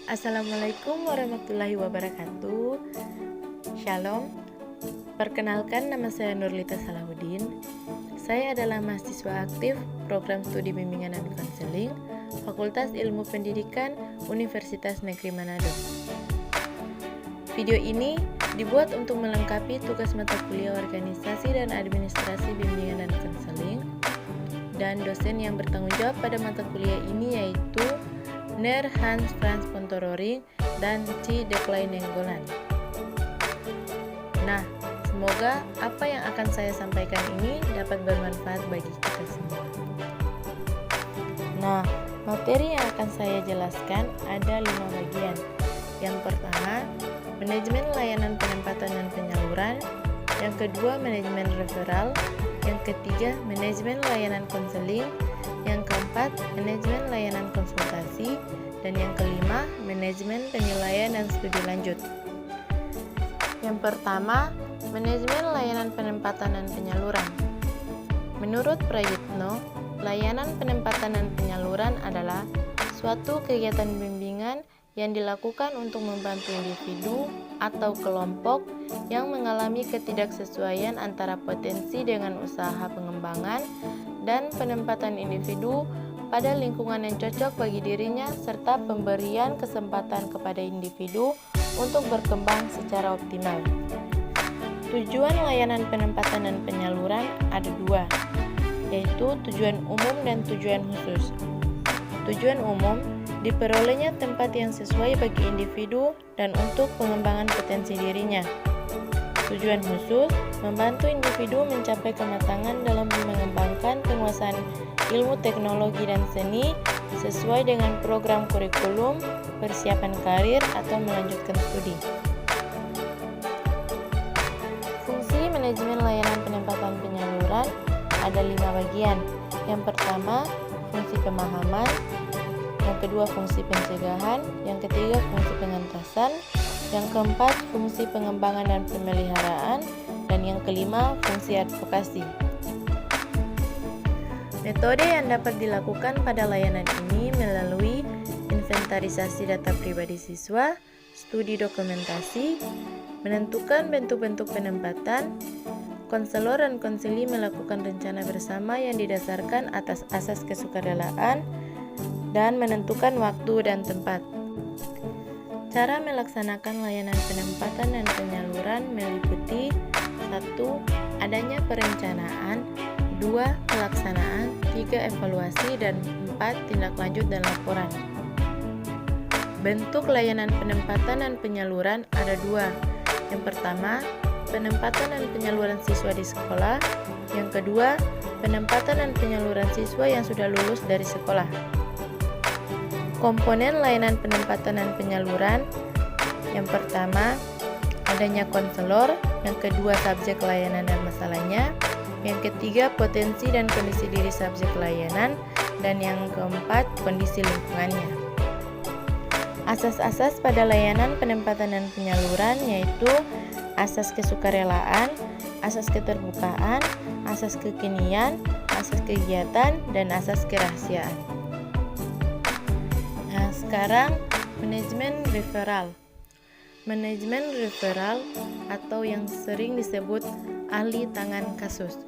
Assalamualaikum warahmatullahi wabarakatuh. Shalom. Perkenalkan, nama saya Nurlita Salahuddin. Saya adalah mahasiswa aktif Program Studi Bimbingan dan Konseling Fakultas Ilmu Pendidikan Universitas Negeri Manado. Video ini dibuat untuk melengkapi tugas mata kuliah Organisasi dan Administrasi Bimbingan dan Konseling, dan dosen yang bertanggung jawab pada mata kuliah ini yaitu Ner Hans Frans Pontorori dan Ci Deklai Nenggolan. Nah, semoga apa yang akan saya sampaikan ini dapat bermanfaat bagi kita semua. Nah, materi yang akan saya jelaskan ada 5 bagian. Yang pertama, manajemen layanan penempatan dan penyaluran. Yang kedua, manajemen referral. Yang ketiga, manajemen layanan konseling. Yang keempat, manajemen layanan konsultasi. Dan yang kelima, manajemen penilaian dan studi lanjut. Yang pertama, manajemen layanan penempatan dan penyaluran. Menurut Prayitno, layanan penempatan dan penyaluran adalah suatu kegiatan bimbingan yang dilakukan untuk membantu individu atau kelompok yang mengalami ketidaksesuaian antara potensi dengan usaha pengembangan dan penempatan individu pada lingkungan yang cocok bagi dirinya, serta pemberian kesempatan kepada individu untuk berkembang secara optimal. Tujuan layanan penempatan dan penyaluran ada 2, yaitu tujuan umum dan tujuan khusus. Tujuan umum, diperolehnya tempat yang sesuai bagi individu dan untuk pengembangan potensi dirinya. Tujuan khusus, membantu individu mencapai kematangan dalam mengembangkan penguasaan ilmu teknologi dan seni sesuai dengan program kurikulum, persiapan karir, atau melanjutkan studi. Fungsi manajemen layanan penempatan penyaluran ada 5 bagian. Yang pertama, fungsi pemahaman. Yang kedua, fungsi pencegahan. Yang ketiga, fungsi pengentasan. Yang keempat, fungsi pengembangan dan pemeliharaan. Dan yang kelima, fungsi advokasi. Metode yang dapat dilakukan pada layanan ini melalui inventarisasi data pribadi siswa, studi dokumentasi, menentukan bentuk-bentuk penempatan. Konselor dan konseli melakukan rencana bersama yang didasarkan atas asas kesukarelaan dan menentukan waktu dan tempat. Cara melaksanakan layanan penempatan dan penyaluran meliputi 1. Adanya perencanaan, 2. Pelaksanaan, 3. Evaluasi, dan 4. Tindak lanjut dan laporan. Bentuk layanan penempatan dan penyaluran ada 2. Yang pertama, penempatan dan penyaluran siswa di sekolah. Yang kedua, penempatan dan penyaluran siswa yang sudah lulus dari sekolah. Komponen layanan penempatan dan penyaluran. Yang pertama, adanya konselor. Yang kedua, subjek layanan dan masalahnya. Yang ketiga, potensi dan kondisi diri subjek layanan. Dan yang keempat, kondisi lingkungannya. Asas-asas pada layanan penempatan dan penyaluran yaitu asas kesukarelaan, asas keterbukaan, asas kekinian, asas kegiatan, dan asas kerahasiaan. Nah, sekarang manajemen referral. Manajemen referral atau yang sering disebut ahli tangan kasus.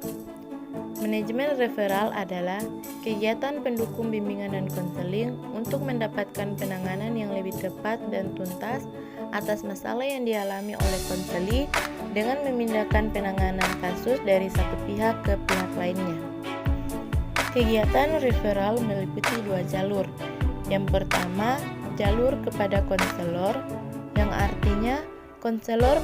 Manajemen referral adalah kegiatan pendukung bimbingan dan konseling untuk mendapatkan penanganan yang lebih tepat dan tuntas atas masalah yang dialami oleh konseli dengan memindahkan penanganan kasus dari satu pihak ke pihak lainnya. Kegiatan referral meliputi 2 jalur. Yang pertama, jalur kepada konselor, yang artinya konselor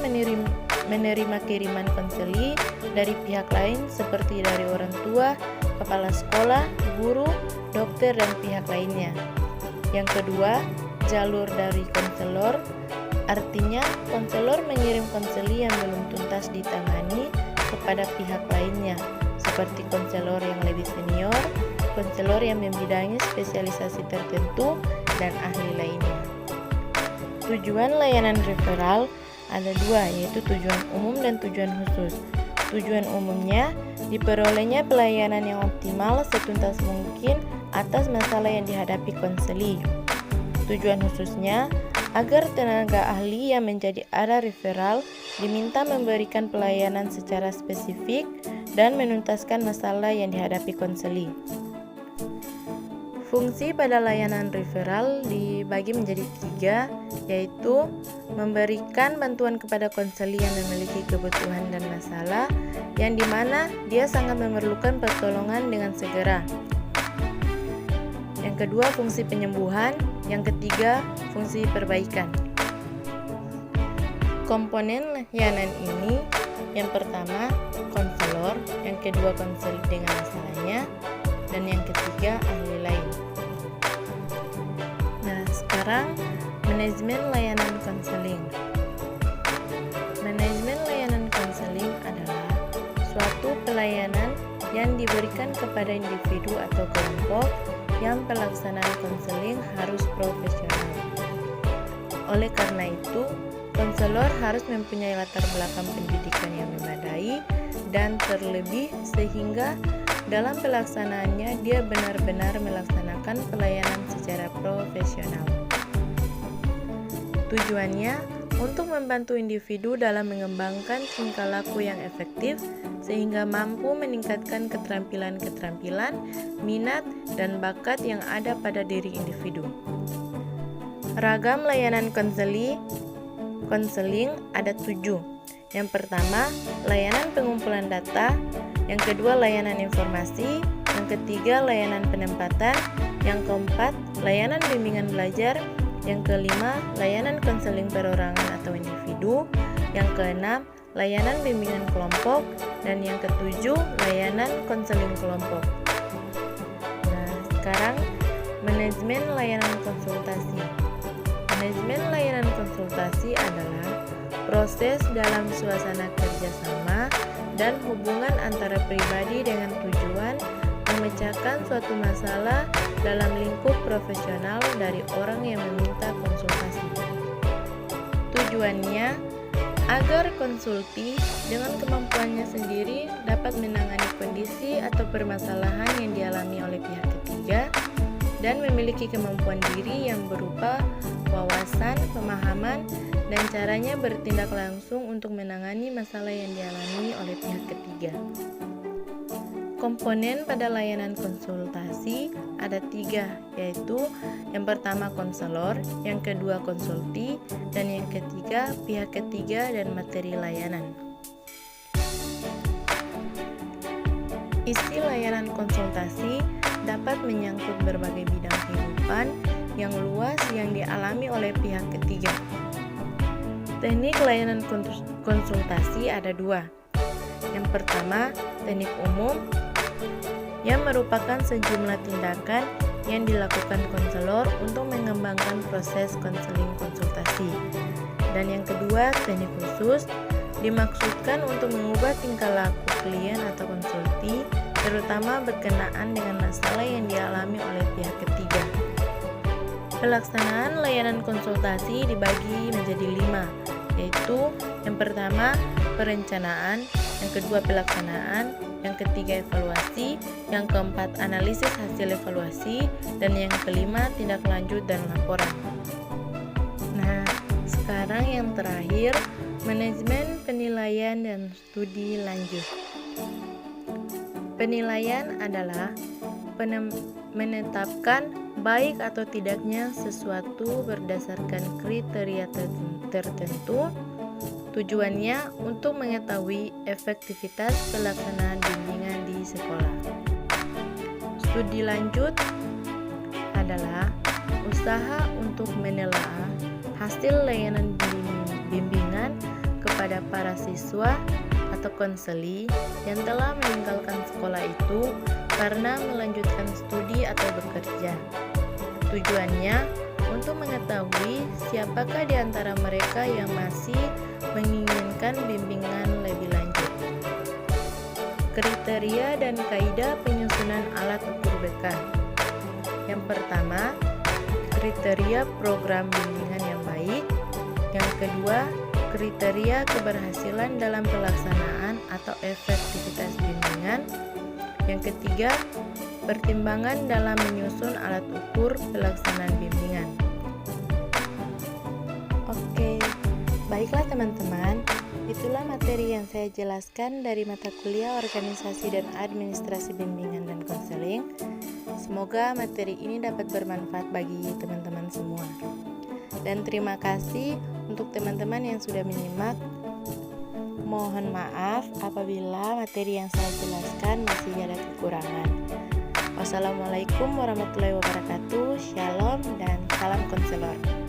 menerima kiriman konseli dari pihak lain seperti dari orang tua, kepala sekolah, guru, dokter, dan pihak lainnya. Yang kedua, jalur dari konselor, artinya konselor mengirim konseli yang belum tuntas ditangani kepada pihak lainnya, seperti konselor yang lebih senior, konselor yang membidangi spesialisasi tertentu, dan ahli lainnya. Tujuan layanan referral ada 2, yaitu tujuan umum dan tujuan khusus. Tujuan umumnya, diperolehnya pelayanan yang optimal setuntas mungkin atas masalah yang dihadapi konseli. Tujuan khususnya agar tenaga ahli yang menjadi arah referral diminta memberikan pelayanan secara spesifik dan menuntaskan masalah yang dihadapi konseli. Fungsi pada layanan referral dibagi menjadi 3, yaitu memberikan bantuan kepada konseli yang memiliki kebutuhan dan masalah, yang dimana dia sangat memerlukan pertolongan dengan segera. Yang kedua, fungsi penyembuhan. Yang ketiga, fungsi perbaikan. Komponen layanan ini, yang pertama konselor, yang kedua konseli dengan masalahnya, dan yang ketiga ahli lain. Nah, sekarang manajemen layanan konseling. Manajemen layanan konseling adalah suatu pelayanan yang diberikan kepada individu atau kelompok yang pelaksanaan konseling harus profesional. Oleh karena itu, konselor harus mempunyai latar belakang pendidikan yang memadai dan terlebih sehingga dalam pelaksanaannya dia benar-benar melaksanakan pelayanan secara profesional. Tujuannya untuk membantu individu dalam mengembangkan tingkah laku yang efektif sehingga mampu meningkatkan keterampilan-keterampilan, minat, dan bakat yang ada pada diri individu. Ragam layanan konseling ada 7. Yang pertama, layanan pengumpulan data. Yang kedua, layanan informasi. Yang ketiga, layanan penempatan. Yang keempat, layanan bimbingan belajar. Yang kelima, layanan konseling perorangan atau individu. Yang keenam, layanan bimbingan kelompok. Dan yang ketujuh, layanan konseling kelompok. Nah, sekarang manajemen layanan konsultasi. Manajemen layanan konsultasi adalah proses dalam suasana kerjasama dan hubungan antara pribadi dengan tujuan memecahkan suatu masalah dalam lingkup profesional dari orang yang meminta konsultasi. Tujuannya agar konsulti dengan kemampuannya sendiri dapat menangani kondisi atau permasalahan yang dialami oleh pihak ketiga dan memiliki kemampuan diri yang berupa wawasan, pemahaman, dan caranya bertindak langsung untuk menangani masalah yang dialami oleh pihak ketiga. Komponen pada layanan konsultasi ada 3, yaitu yang pertama konselor, yang kedua konsulti, dan yang ketiga pihak ketiga dan materi layanan. Isi layanan konsultasi dapat menyangkut berbagai bidang kehidupan yang luas yang dialami oleh pihak ketiga. Teknik layanan konsultasi ada 2. Yang pertama, teknik umum, yang merupakan sejumlah tindakan yang dilakukan konselor untuk mengembangkan proses konseling konsultasi. Dan yang kedua, teknik khusus, dimaksudkan untuk mengubah tingkah laku klien atau konsulti, terutama berkenaan dengan masalah yang dialami oleh pihak ketiga. Pelaksanaan layanan konsultasi dibagi menjadi 5, yaitu yang pertama, perencanaan, yang kedua pelaksanaan, yang ketiga evaluasi, yang keempat analisis hasil evaluasi, dan yang kelima tindak lanjut dan laporan. Nah, sekarang yang terakhir, manajemen penilaian dan studi lanjut. Penilaian adalah menetapkan baik atau tidaknya sesuatu berdasarkan kriteria tertentu. Tujuannya untuk mengetahui efektivitas pelaksanaan bimbingan di sekolah. Studi lanjut adalah usaha untuk menelaah hasil layanan bimbingan kepada para siswa atau konseli yang telah meninggalkan sekolah itu karena melanjutkan studi atau bekerja. Tujuannya untuk mengetahui siapakah di antara mereka yang masih menginginkan bimbingan lebih lanjut. Kriteria dan kaidah penyusunan alat ukur BK. Yang pertama, kriteria program bimbingan yang baik. Yang kedua, kriteria keberhasilan dalam pelaksanaan atau efektivitas bimbingan. Yang ketiga, pertimbangan dalam menyusun alat ukur pelaksanaan bimbingan. Baiklah teman-teman, itulah materi yang saya jelaskan dari mata kuliah Organisasi dan Administrasi Bimbingan dan Konseling. Semoga materi ini dapat bermanfaat bagi teman-teman semua. Dan terima kasih untuk teman-teman yang sudah menyimak. Mohon maaf apabila materi yang saya jelaskan masih ada kekurangan. Wassalamualaikum warahmatullahi wabarakatuh. Shalom dan salam konselor.